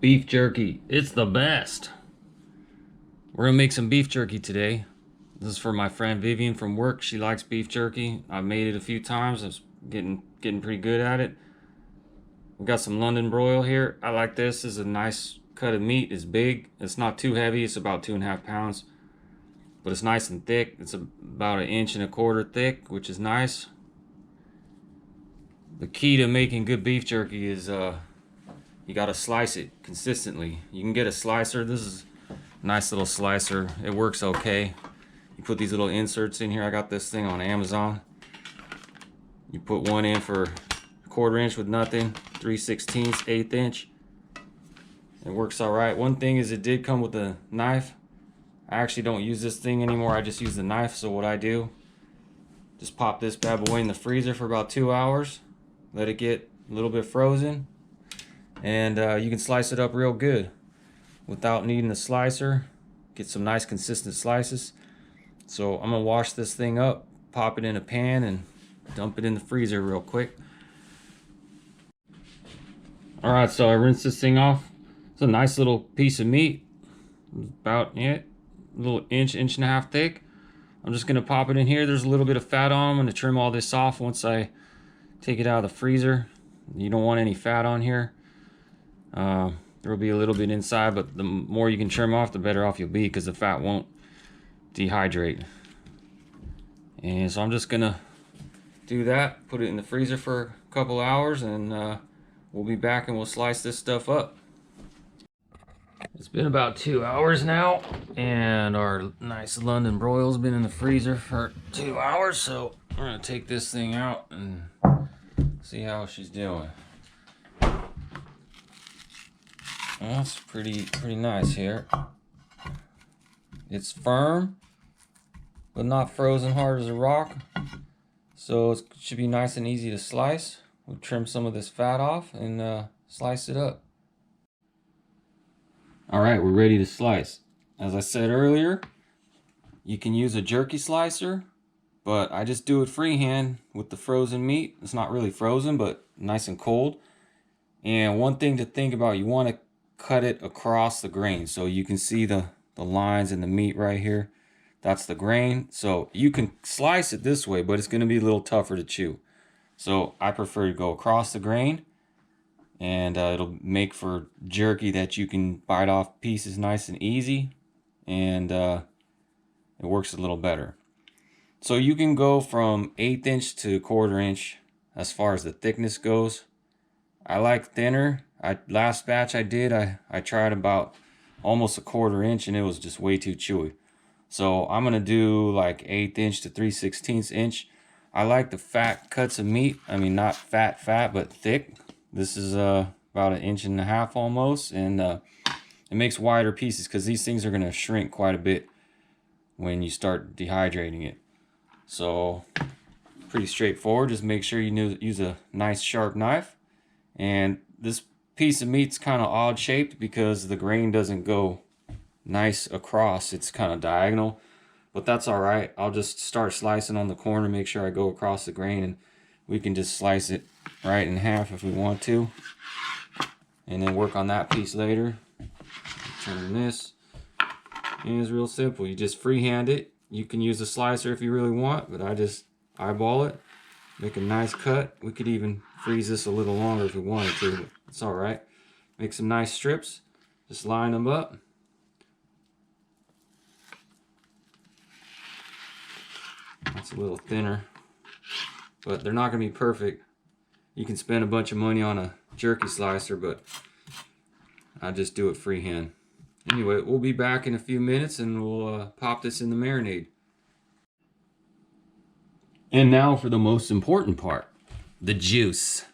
Beef jerky, it's the best. We're gonna make some beef jerky today. This is for my friend Vivian from work. She likes beef jerky. I've made it a few times. I'm getting pretty good at it. We got some London broil here. I like this. This is a nice cut of meat. It's big. It's not too heavy. It's about 2.5 pounds, but it's nice and thick. It's about 1.25 inches thick, which is nice. The key to making good beef jerky is you gotta slice it consistently. You can get a slicer. This is a nice little slicer. It works okay. You put these little inserts in here. I got this thing on Amazon. You put one in for 1/4 inch with nothing, 3/16, 1/8 inch. It works all right. One thing is it did come with a knife. I actually don't use this thing anymore. I just use the knife. So what I do, just pop this bad boy in the freezer for about 2 hours. Let it get a little bit frozen. And you can slice it up real good without needing a slicer. Get some nice consistent slices. So I'm gonna wash this thing up, pop it in a pan, and dump it in the freezer real quick. All right, so I rinsed this thing off. It's a nice little piece of meat, about a little inch and a half thick. I'm just gonna pop it in here. There's a little bit of fat on. I'm gonna trim all this off once I take it out of the freezer. You don't want any fat on here. There will be a little bit inside, but the more you can trim off, the better off you'll be, because the fat won't dehydrate. And so I'm just gonna do that, put it in the freezer for a couple hours, and we'll be back and we'll slice this stuff up. It's been about 2 hours now, and our nice London broil's been in the freezer for 2 hours, so we're gonna take this thing out and see how she's doing. That's pretty nice here. It's firm, but not frozen hard as a rock. So it should be nice and easy to slice. We'll trim some of this fat off and slice it up. All right, we're ready to slice. As I said earlier, you can use a jerky slicer, but I just do it freehand with the frozen meat. It's not really frozen, but nice and cold. And one thing to think about, you want to cut it across the grain so you can see the lines in the meat right here. That's the grain. So you can slice it this way, but it's going to be a little tougher to chew. So I prefer to go across the grain, and it'll make for jerky that you can bite off pieces nice and easy, and it works a little better. So you can go from 1/8 inch to 1/4 inch as far as the thickness goes. I like thinner. Last batch I did, I tried about almost a 1/4 inch, and it was just way too chewy. So I'm gonna do like 1/8 inch to 3/16 inch. I like the fat cuts of meat. I mean, not fat, but thick. This is about 1.5 inches almost, and it makes wider pieces because these things are gonna shrink quite a bit when you start dehydrating it. So pretty straightforward. Just make sure you use a nice sharp knife. And this piece of meat's kind of odd shaped because the grain doesn't go nice across. It's kind of diagonal, but that's all right. I'll just start slicing on the corner, make sure I go across the grain, and we can just slice it right in half if we want to, and then work on that piece later. Turn this, and it's real simple. You just freehand it. You can use a slicer if you really want, but I just eyeball it, make a nice cut. We could even freeze this a little longer if we wanted to, but it's all right. Make some nice strips, just line them up. That's a little thinner, but they're not gonna be perfect. You can spend a bunch of money on a jerky slicer, but I just do it freehand. Anyway, we'll be back in a few minutes, and we'll pop this in the marinade. And now for the most important part, the juice.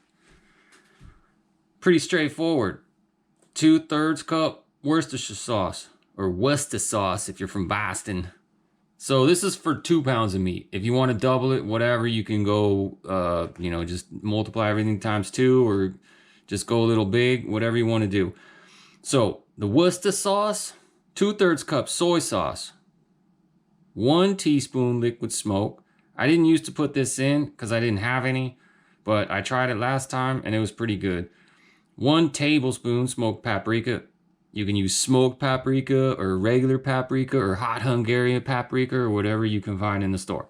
Pretty straightforward. 2/3 cup Worcestershire sauce, or Worcester sauce if you're from Boston. So this is for 2 pounds of meat. If you want to double it, whatever, you can go, just multiply everything times 2, or just go a little big, whatever you want to do. So the Worcester sauce, 2/3 cup soy sauce, 1 teaspoon liquid smoke. I didn't used to put this in because I didn't have any, but I tried it last time and it was pretty good. 1 tablespoon smoked paprika. You can use smoked paprika or regular paprika or hot Hungarian paprika or whatever you can find in the store.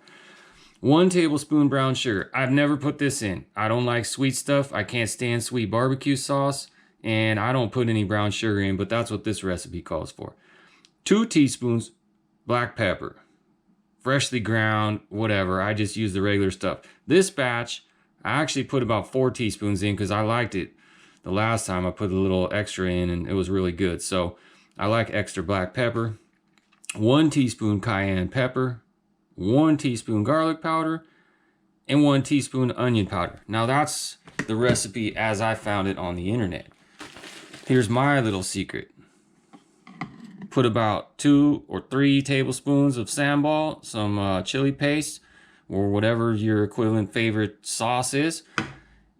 1 tablespoon brown sugar. I've never put this in. I don't like sweet stuff. I can't stand sweet barbecue sauce, and I don't put any brown sugar in, but that's what this recipe calls for. 2 teaspoons black pepper. Freshly ground, whatever. I just use the regular stuff. This batch, I actually put about 4 teaspoons in because I liked it. The last time I put a little extra in and it was really good. So I like extra black pepper. 1 teaspoon cayenne pepper. 1 teaspoon garlic powder. And 1 teaspoon onion powder. Now that's the recipe as I found it on the internet. Here's my little secret. Put about 2 or 3 tablespoons of sambal, some chili paste, or whatever your equivalent favorite sauce is.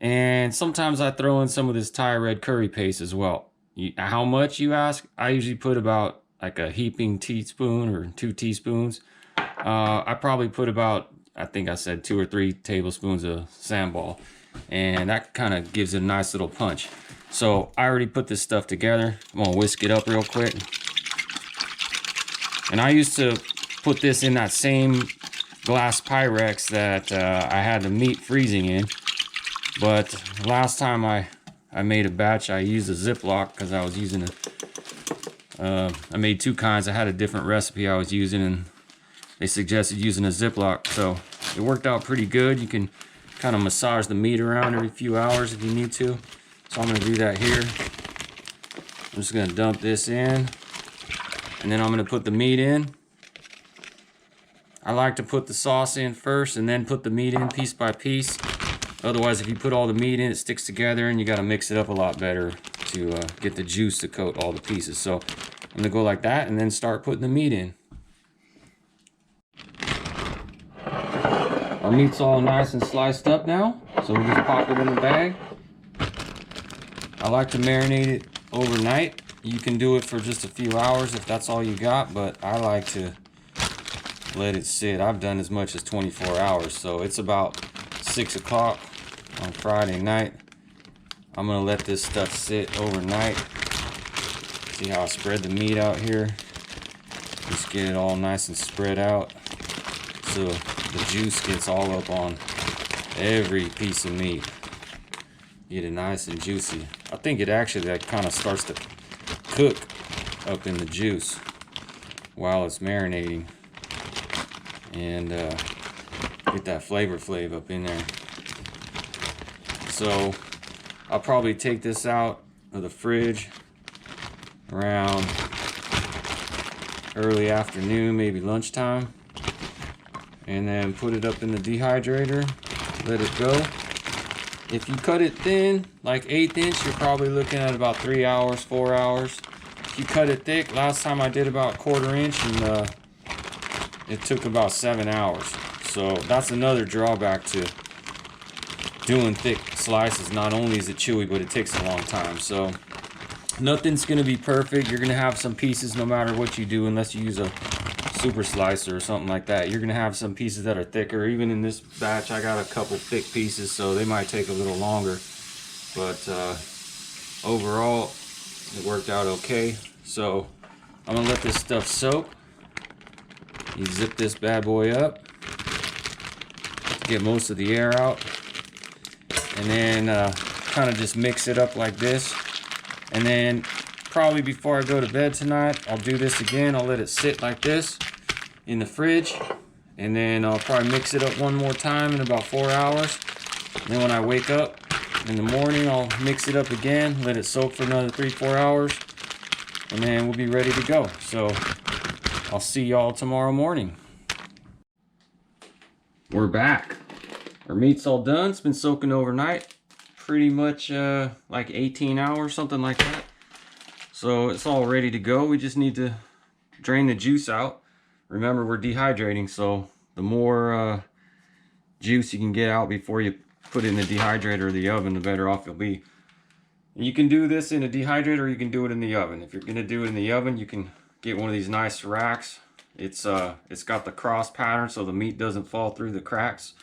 And sometimes I throw in some of this Thai red curry paste as well. How much, you ask? I usually put about like a heaping teaspoon or 2 teaspoons. I probably put about, I think I said 2 or 3 tablespoons of sambal. And that kind of gives it a nice little punch. So I already put this stuff together. I'm gonna whisk it up real quick. And I used to put this in that same glass Pyrex that I had the meat freezing in. But last time I made a batch, I used a Ziploc because I was using I made 2 kinds. I had a different recipe I was using, and they suggested using a Ziploc. So it worked out pretty good. You can kind of massage the meat around every few hours if you need to. So I'm going to do that here. I'm just going to dump this in. And then I'm going to put the meat in. I like to put the sauce in first and then put the meat in piece by piece. Otherwise, if you put all the meat in, it sticks together and you got to mix it up a lot better to get the juice to coat all the pieces. So I'm going to go like that and then start putting the meat in. Our meat's all nice and sliced up now. So we'll just pop it in the bag. I like to marinate it overnight. You can do it for just a few hours if that's all you got, but I like to let it sit. I've done as much as 24 hours, so it's about 6 o'clock on Friday night. I'm gonna let this stuff sit overnight. See how I spread the meat out here? Just get it all nice and spread out so the juice gets all up on every piece of meat. Get it nice and juicy. I think it actually that kind of starts to cook up in the juice while it's marinating, and get that flavor up in there. So I'll probably take this out of the fridge around early afternoon, maybe lunchtime, and then put it up in the dehydrator, let it go. If you cut it thin, like 1/8 inch, you're probably looking at about 3 hours, 4 hours. If you cut it thick, last time I did about 1/4 inch, and it took about 7 hours. So that's another drawback to doing thick slices. Not only is it chewy, but it takes a long time. So nothing's gonna be perfect. You're gonna have some pieces no matter what you do, unless you use a super slicer or something like that. You're gonna have some pieces that are thicker. Even in this batch, I got a couple thick pieces, so they might take a little longer. But overall, it worked out okay. So I'm gonna let this stuff soak. You zip this bad boy up, get most of the air out, and then kind of just mix it up like this. And then probably before I go to bed tonight, I'll do this again. I'll let it sit like this in the fridge, and then I'll probably mix it up one more time in about 4 hours. And then when I wake up in the morning, I'll mix it up again, let it soak for another 3-4 hours, and then we'll be ready to go. So I'll see y'all tomorrow morning. We're back. Our meat's all done. It's been soaking overnight, pretty much like 18 hours, something like that. So it's all ready to go. We just need to drain the juice out. Remember, we're dehydrating, so the more juice you can get out before you put it in the dehydrator or the oven, the better off you'll be. And you can do this in a dehydrator, or you can do it in the oven. If you're gonna do it in the oven, you can get one of these nice racks. It's got the cross pattern so the meat doesn't fall through the cracks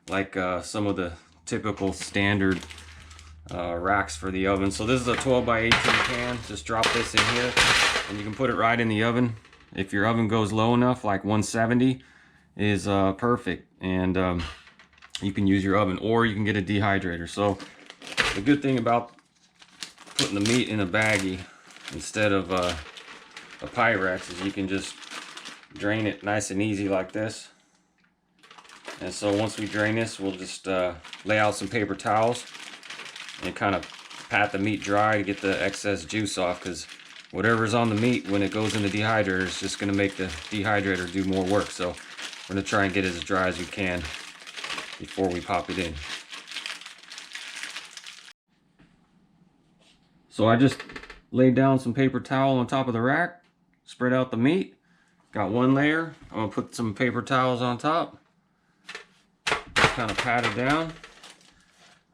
like some of the typical standard racks for the oven. So this is a 12 by 18 pan. Just drop this in here and you can put it right in the oven. If your oven goes low enough, like 170 is perfect, and you can use your oven, or you can get a dehydrator. So the good thing about putting the meat in a baggie instead of a Pyrex is you can just drain it nice and easy like this. And so once we drain this, we'll just lay out some paper towels and kind of pat the meat dry to get the excess juice off, because whatever's on the meat when it goes in the dehydrator is just going to make the dehydrator do more work. So we're going to try and get it as dry as we can before we pop it in. So I just laid down some paper towel on top of the rack, spread out the meat. Got one layer. I'm going to put some paper towels on top. Kind of pat it down.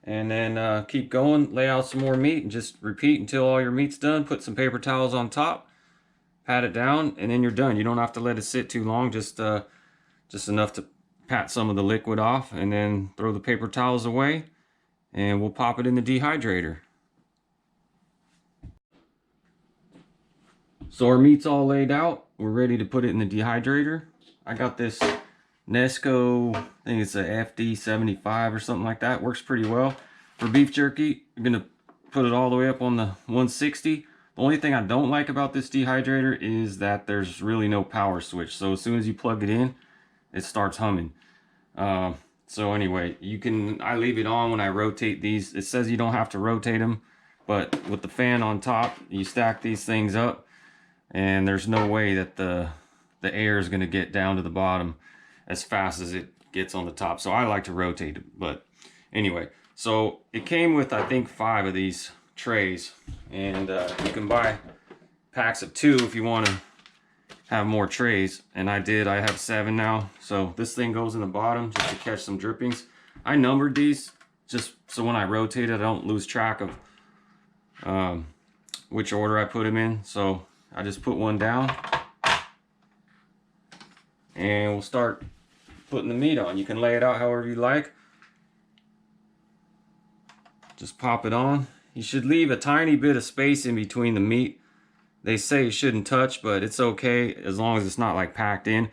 And then keep going, lay out some more meat, and just repeat until all your meat's done. Put some paper towels on top, pat it down, and then you're done. You don't have to let it sit too long, just enough to pat some of the liquid off, and then throw the paper towels away, and we'll pop it in the dehydrator. So our meat's all laid out. We're ready to put it in the dehydrator. I got this Nesco, I think it's a FD75 or something like that. Works pretty well. For beef jerky, you're gonna put it all the way up on the 160. The only thing I don't like about this dehydrator is that there's really no power switch. So as soon as you plug it in, it starts humming. So anyway, I leave it on when I rotate these. It says you don't have to rotate them, but with the fan on top, you stack these things up, and there's no way that the air is gonna get down to the bottom as fast as it gets on the top. So I like to rotate it. But anyway, so it came with, I think, 5 of these trays, and you can buy packs of 2 if you want to have more trays, and I have 7 now. So this thing goes in the bottom just to catch some drippings. I numbered these just so when I rotate it I don't lose track of which order I put them in. So I just put one down, and we'll start putting the meat on. You can lay it out however you like. Just pop it on. You should leave a tiny bit of space in between the meat. They say it shouldn't touch, but it's okay as long as it's not like packed in.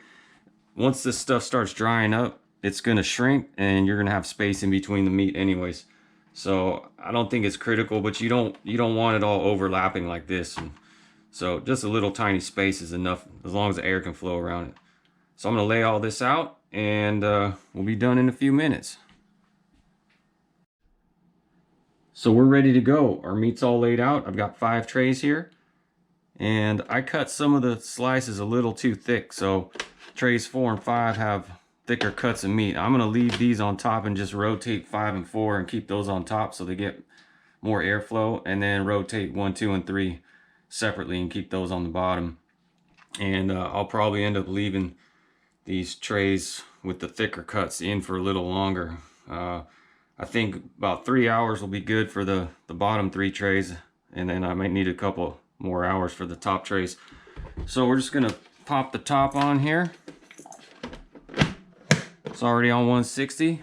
Once this stuff starts drying up, it's gonna shrink, and you're gonna have space in between the meat anyways. So I don't think it's critical, but you don't want it all overlapping like this. And so just a little tiny space is enough, as long as the air can flow around it. So I'm gonna lay all this out, and we'll be done in a few minutes. So we're ready to go. Our meat's all laid out. I've got 5 trays here, and I cut some of the slices a little too thick, so trays 4 and 5 have thicker cuts of meat. I'm gonna leave these on top and just rotate 5 and 4 and keep those on top so they get more airflow, and then rotate 1, 2, and 3 separately and keep those on the bottom. And I'll probably end up leaving these trays with the thicker cuts in for a little longer. I think about 3 hours will be good for the bottom 3 trays, and then I might need a couple more hours for the top trays. So we're just gonna pop the top on here. It's already on 160.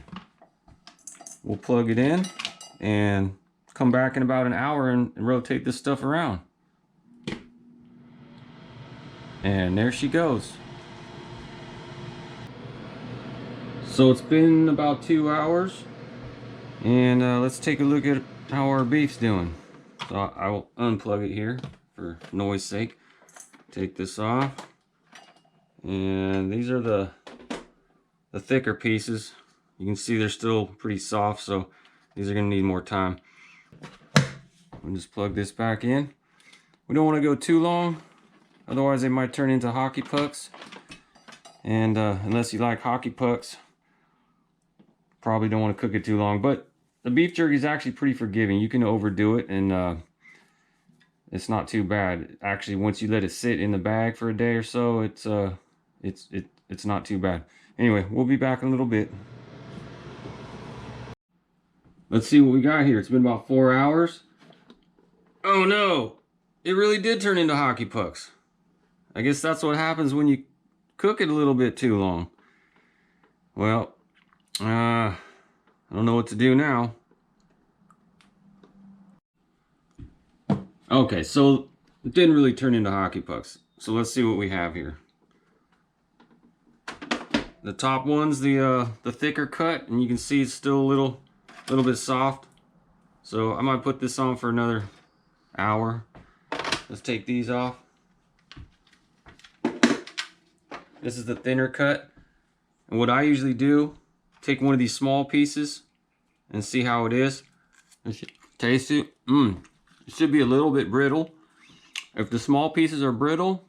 We'll plug it in and come back in about an hour and rotate this stuff around. And there she goes. So it's been about 2 hours, and let's take a look at how our beef's doing. So I will unplug it here for noise sake. Take this off, and these are the thicker pieces. You can see they're still pretty soft, so these are going to need more time. I'll just plug this back in. We don't want to go too long, otherwise they might turn into hockey pucks, and unless you like hockey pucks, probably don't want to cook it too long. But the beef jerky is actually pretty forgiving. You can overdo it, and it's not too bad. Actually, once you let it sit in the bag for a day or so, it's not too bad. Anyway, we'll be back in a little bit. Let's see what we got here. It's been about 4 hours. Oh no, it really did turn into hockey pucks. I guess that's what happens when you cook it a little bit too long. Well, I don't know what to do now. Okay, so it didn't really turn into hockey pucks. So let's see what we have here. The top one's the thicker cut, and you can see it's still a little bit soft. So I might put this on for another hour. Let's take these off. This is the thinner cut. And what I usually do, take one of these small pieces and see how it is. Taste it. It should be a little bit brittle. If the small pieces are brittle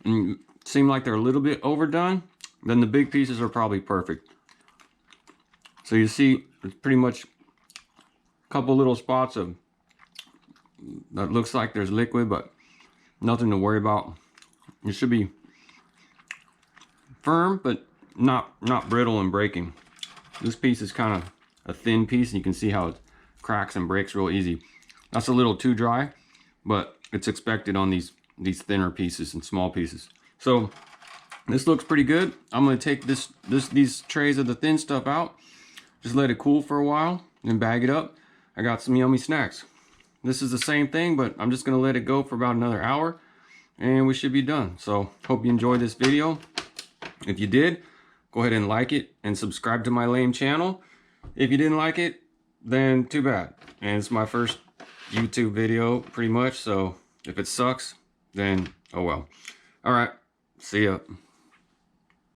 and seem like they're a little bit overdone, then the big pieces are probably perfect. So you see, it's pretty much a couple little spots of that looks like there's liquid, but nothing to worry about. It should be firm, but not brittle and breaking. This piece is kind of a thin piece, and you can see how it cracks and breaks real easy. That's a little too dry, but it's expected on these thinner pieces and small pieces. So this looks pretty good. I'm gonna take these trays of the thin stuff out, just let it cool for a while, and bag it up. I got some yummy snacks. This is the same thing, but I'm just gonna let it go for about another hour, and we should be done. So hope you enjoyed this video. If you did, go ahead and like it and subscribe to my lame channel. If you didn't like it, then too bad. And it's my first YouTube video pretty much, so if it sucks, then oh well. All right, see ya.